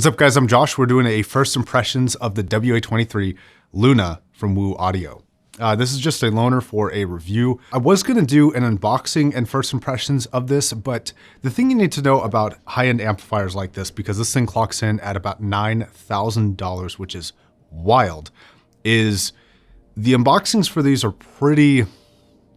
What's up guys, I'm Josh. We're doing a first impressions of the WA23 Luna from WU Audio. This is just a loaner for a review. I was gonna do an unboxing and first impressions of this, but the thing you need to know about high-end amplifiers like this, because this thing clocks in at about $9,000, which is wild, is the unboxings for these are pretty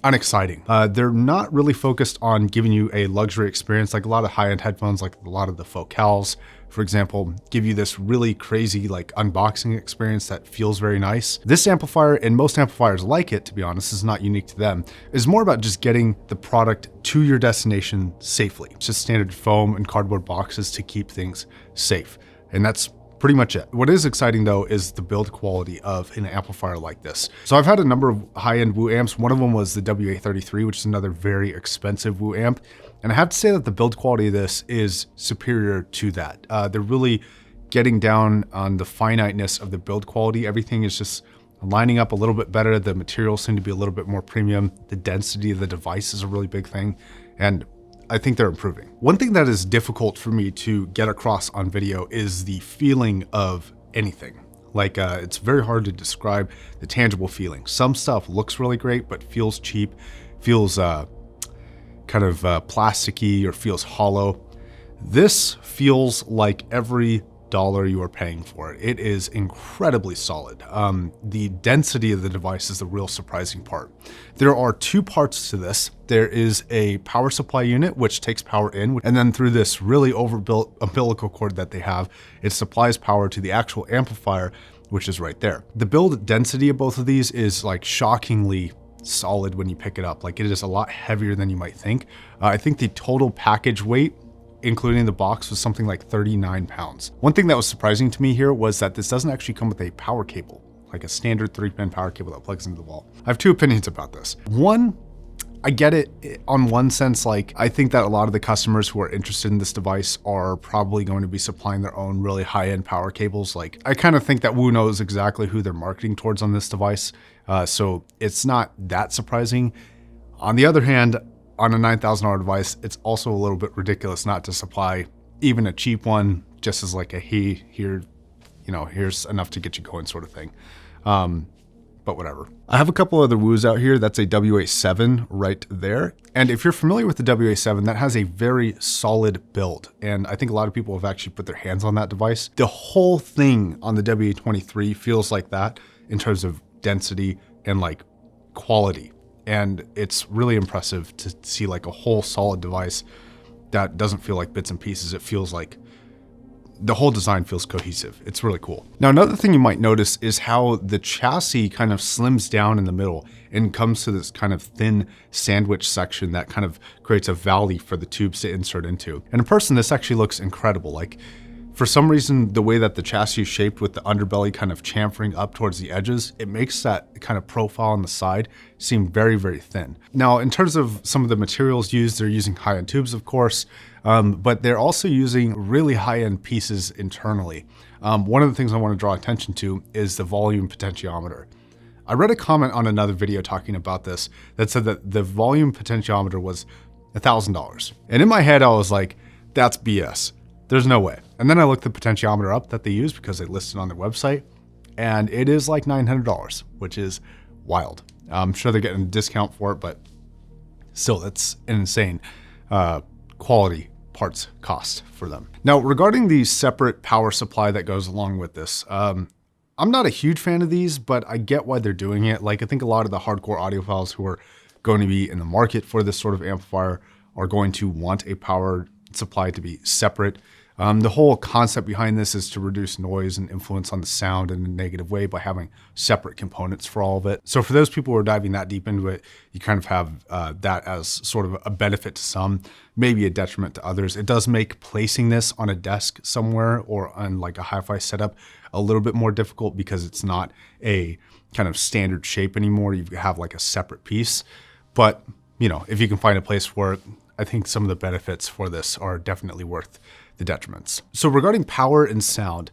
unexciting. They're not really focused on giving you a luxury experience like a lot of high-end headphones, like a lot of the Focals, for example, give you this really crazy like unboxing experience that feels very nice. This amplifier, and most amplifiers like it, to be honest, is not unique to them, is more about just getting the product to your destination safely. It's just standard foam and cardboard boxes to keep things safe. And that's pretty much it. What is exciting though is the build quality of an amplifier like this. So I've had a number of high-end WU amps. One of them was the WA23, which is another very expensive WU amp. And I have to say that the build quality of this is superior to that. They're really getting down on the finiteness of the build quality. Everything is just lining up a little bit better. The materials seem to be a little bit more premium. The density of the device is a really big thing. And I think they're improving. One thing that is difficult for me to get across on video is the feeling of anything. Like it's very hard to describe the tangible feeling. Some stuff looks really great, but feels cheap, feels kind of plasticky or feels hollow. This feels like every dollar you are paying for it. It is incredibly solid. The density of the device is the real surprising part. There are two parts to this. There is a power supply unit, which takes power in, and then through this really overbuilt umbilical cord that they have, it supplies power to the actual amplifier, which is right there. The build density of both of these is like shockingly solid when you pick it up. Like it is a lot heavier than you might think. I think the total package weight, including the box, was something like 39 pounds. One thing that was surprising to me here was that this doesn't actually come with a power cable, like a standard 3-pin power cable that plugs into the wall. I have two opinions about this. One, I get it on one sense. Like I think that a lot of the customers who are interested in this device are probably going to be supplying their own really high-end power cables. Like I kind of think that WU knows exactly who they're marketing towards on this device. So it's not that surprising. On the other hand, on a $9,000 device, it's also a little bit ridiculous not to supply even a cheap one, just as like a here, you know, here's enough to get you going sort of thing. But whatever. I have a couple other WUs out here. That's a WA7 right there. And if you're familiar with the WA7, that has a very solid build. And I think a lot of people have actually put their hands on that device. The whole thing on the WA23 feels like that in terms of density and like quality. And it's really impressive to see like a whole solid device that doesn't feel like bits and pieces. It feels like the whole design feels cohesive. It's really cool. Now, another thing you might notice is how the chassis kind of slims down in the middle and comes to this kind of thin sandwich section that kind of creates a valley for the tubes to insert into. And in person, this actually looks incredible. Like for some reason, the way that the chassis is shaped with the underbelly kind of chamfering up towards the edges, it makes that kind of profile on the side seem very, very thin. Now, in terms of some of the materials used, they're using high-end tubes, of course, but they're also using really high-end pieces internally. One of the things I want to draw attention to is the volume potentiometer. I read a comment on another video talking about this that said that the volume potentiometer was $1,000. And in my head, I was like, that's BS. There's no way. And then I looked the potentiometer up that they use because they listed on their website, and it is like $900, which is wild. I'm sure they're getting a discount for it, but still, that's an insane quality parts cost for them. Now, regarding the separate power supply that goes along with this, I'm not a huge fan of these, but I get why they're doing it. Like, I think a lot of the hardcore audiophiles who are going to be in the market for this sort of amplifier are going to want a power supply to be separate. The whole concept behind this is to reduce noise and influence on the sound in a negative way by having separate components for all of it. So for those people who are diving that deep into it, you kind of have that as sort of a benefit to some, maybe a detriment to others. It does make placing this on a desk somewhere or on like a hi-fi setup a little bit more difficult because it's not a kind of standard shape anymore. You have like a separate piece, but you know, if you can find a place for it, I think some of the benefits for this are definitely worth the detriments. So regarding power and sound,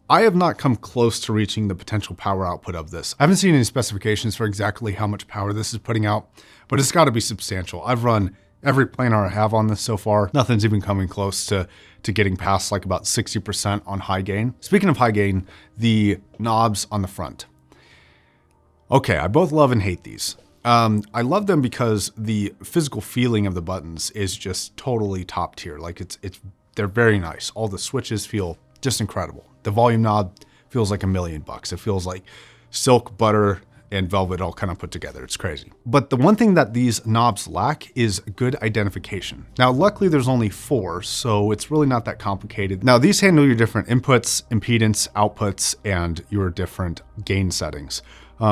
I have not come close to reaching the potential power output of this. I haven't seen any specifications for exactly how much power this is putting out, but it's got to be substantial. I've run Every planar I have on this so far, nothing's even coming close to getting past like about 60% on high gain. Speaking of high gain, the knobs on the front. Okay, I both love and hate these. I love them because the physical feeling of the buttons is just totally top tier. Like they're very nice. All the switches feel just incredible. The volume knob feels like $1 million. It feels like silk, butter, and velvet all kind of put together. It's crazy. But the one thing that these knobs lack is good identification. Now, luckily there's only 4, so it's really not that complicated. Now, these handle your different inputs, impedance, outputs, and your different gain settings.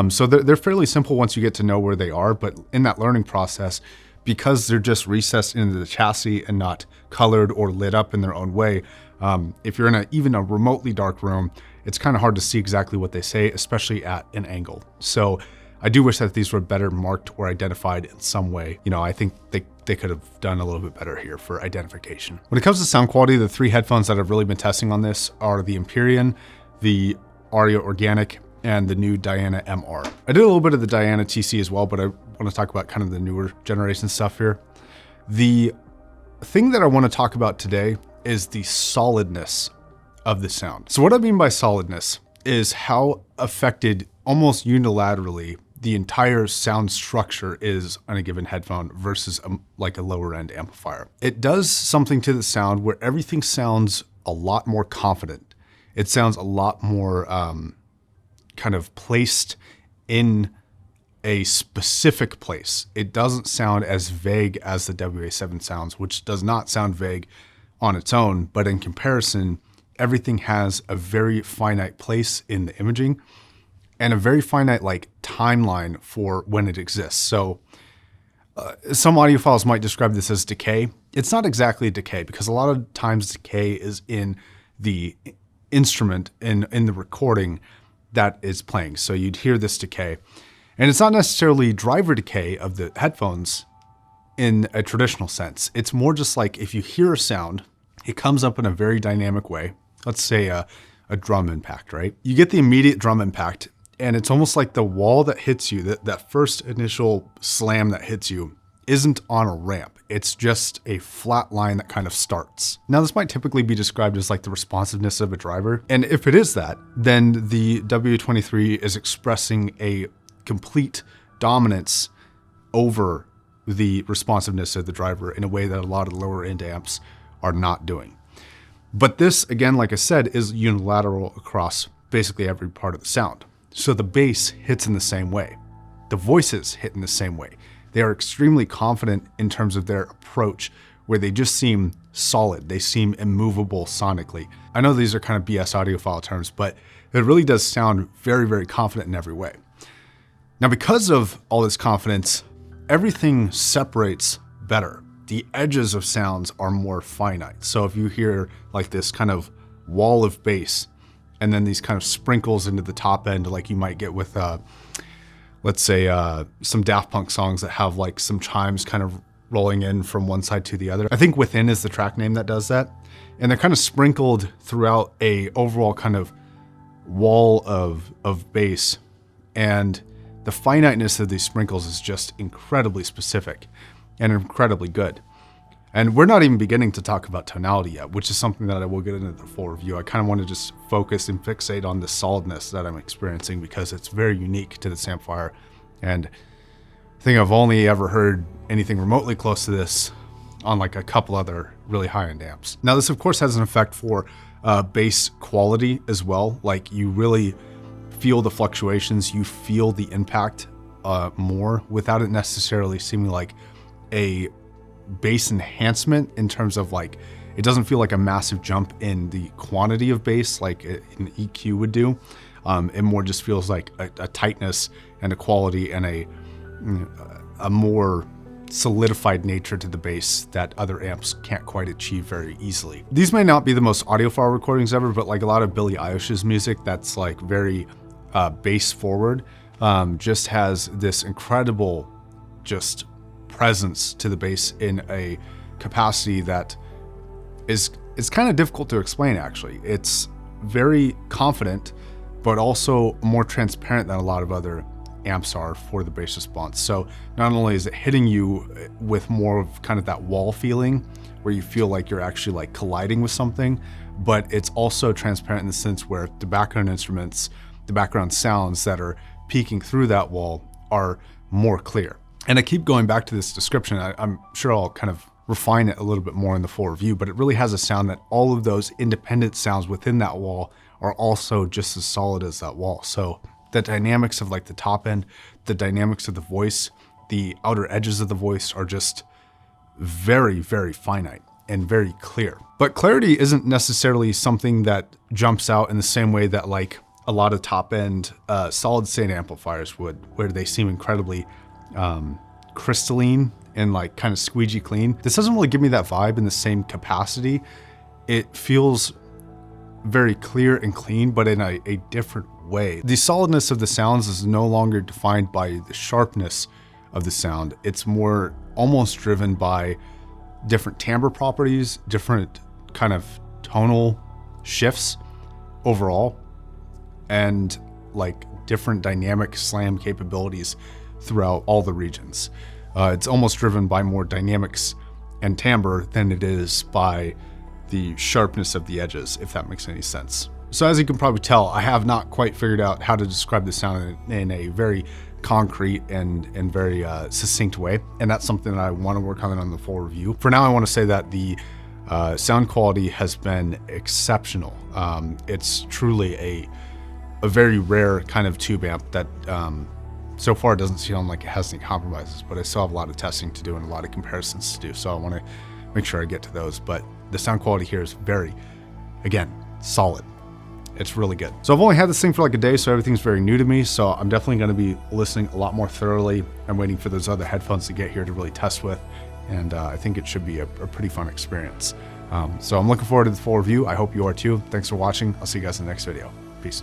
So they're fairly simple once you get to know where they are, but in that learning process, because they're just recessed into the chassis and not colored or lit up in their own way, if you're in even a remotely dark room, it's kind of hard to see exactly what they say, especially at an angle. So I do wish that these were better marked or identified in some way. You know, I think they could have done a little bit better here for identification. When it comes to sound quality, the 3 headphones that I've really been testing on this are the Empyrean, the Audio Organic, and the new Diana MR. I did a little bit of the Diana TC as well, but I want to talk about kind of the newer generation stuff here. The thing that I want to talk about today is the solidness of the sound. So what I mean by solidness is how affected almost unilaterally the entire sound structure is on a given headphone versus like a lower end amplifier. It does something to the sound where everything sounds a lot more confident. It sounds a lot more kind of placed in a specific place. It doesn't sound as vague as the WA7 sounds, which does not sound vague on its own, but in comparison, everything has a very finite place in the imaging and a very finite like timeline for when it exists. So some audiophiles might describe this as decay. It's not exactly decay because a lot of times decay is in the instrument in the recording that is playing. So you'd hear this decay. And it's not necessarily driver decay of the headphones in a traditional sense. It's more just like if you hear a sound, it comes up in a very dynamic way. Let's say a drum impact, right? You get the immediate drum impact and it's almost like the wall that hits you, that first initial slam that hits you isn't on a ramp. It's just a flat line that kind of starts. Now, this might typically be described as like the responsiveness of a driver. And if it is that, then the WA23 is expressing a complete dominance over the responsiveness of the driver in a way that a lot of the lower end amps are not doing. But this, again, like I said, is unilateral across basically every part of the sound. So the bass hits in the same way. The voices hit in the same way. They are extremely confident in terms of their approach, where they just seem solid. They seem immovable sonically. I know these are kind of BS audiophile terms, but it really does sound very, very confident in every way. Now, because of all this confidence, everything separates better. The edges of sounds are more finite. So if you hear like this kind of wall of bass, and then these kind of sprinkles into the top end, like you might get with let's say some Daft Punk songs that have like some chimes kind of rolling in from one side to the other. I think Within is the track name that does that. And they're kind of sprinkled throughout a overall kind of wall of bass. And the finiteness of these sprinkles is just incredibly specific and incredibly good. And we're not even beginning to talk about tonality yet, which is something that I will get into the full review. I kind of want to just focus and fixate on the solidness that I'm experiencing because it's very unique to this amplifier. And I think I've only ever heard anything remotely close to this on like a couple other really high-end amps. Now, this of course has an effect for bass quality as well. Like you really feel the fluctuations, you feel the impact more without it necessarily seeming like a bass enhancement in terms of like, it doesn't feel like a massive jump in the quantity of bass like an EQ would do. It more just feels like a tightness and a quality and a more solidified nature to the bass that other amps can't quite achieve very easily. These may not be the most audiophile recordings ever, but like a lot of Billie Eilish's music that's like very bass forward just has this incredible just presence to the bass in a capacity that is kind of difficult to explain actually. It's very confident, but also more transparent than a lot of other amps are for the bass response. So not only is it hitting you with more of kind of that wall feeling where you feel like you're actually like colliding with something, but it's also transparent in the sense where the background instruments, the background sounds that are peeking through that wall are more clear. And I keep going back to this description. I'm sure I'll kind of refine it a little bit more in the full review, but it really has a sound that all of those independent sounds within that wall are also just as solid as that wall. So the dynamics of like the top end, the dynamics of the voice, the outer edges of the voice are just very, very finite and very clear. But clarity isn't necessarily something that jumps out in the same way that like a lot of top end solid state amplifiers would, where they seem incredibly crystalline and like kind of squeegee clean. This doesn't really give me that vibe in the same capacity. It feels very clear and clean, but in a different way. The solidness of the sounds is no longer defined by the sharpness of the sound. It's more almost driven by different timbre properties, different kind of tonal shifts overall, and like different dynamic slam capabilities throughout all the regions. It's almost driven by more dynamics and timbre than it is by the sharpness of the edges, if that makes any sense. So as you can probably tell, I have not quite figured out how to describe the sound in a very concrete and very succinct way. And that's something that I want to work on the full review. For now, I want to say that the sound quality has been exceptional. It's truly a very rare kind of tube amp that so far it doesn't sound like it has any compromises, but I still have a lot of testing to do and a lot of comparisons to do. So I want to make sure I get to those. But the sound quality here is very, again, solid. It's really good. So I've only had this thing for like a day, so everything's very new to me. So I'm definitely going to be listening a lot more thoroughly. I'm waiting for those other headphones to get here to really test with. And I think it should be a pretty fun experience. So I'm looking forward to the full review. I hope you are too. Thanks for watching. I'll see you guys in the next video. Peace.